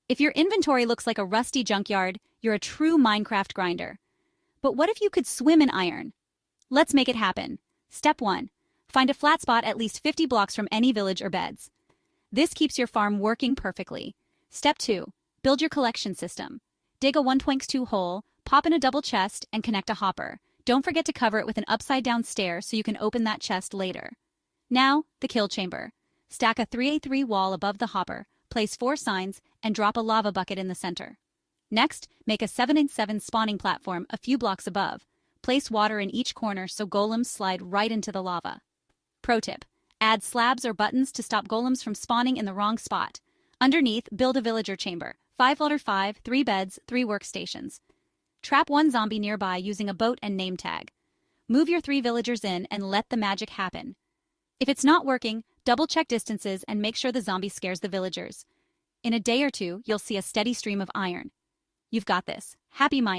If your inventory looks like a rusty junkyard, you're a true Minecraft grinder. But what if you could swim in iron? Let's make it happen. Step 1. Find a flat spot at least 50 blocks from any village or beds. This keeps your farm working perfectly. Step 2. Build your collection system. Dig a 1.2 hole, pop in a double chest, and connect a hopper. Don't forget to cover it with an upside-down stair so you can open that chest later. Now, the kill chamber. Stack a 3x3 wall above the hopper, place 4 signs, and drop a lava bucket in the center. Next, make a 7x7 spawning platform a few blocks above. Place water in each corner so golems slide right into the lava. Pro tip: add slabs or buttons to stop golems from spawning in the wrong spot. Underneath, build a villager chamber. 5x5, 3 beds, 3 workstations. Trap 1 zombie nearby using a boat and name tag. Move your 3 villagers in and let the magic happen. If it's not working, double-check distances and make sure the zombie scares the villagers. In a day or two, you'll see a steady stream of iron. You've got this. Happy mining.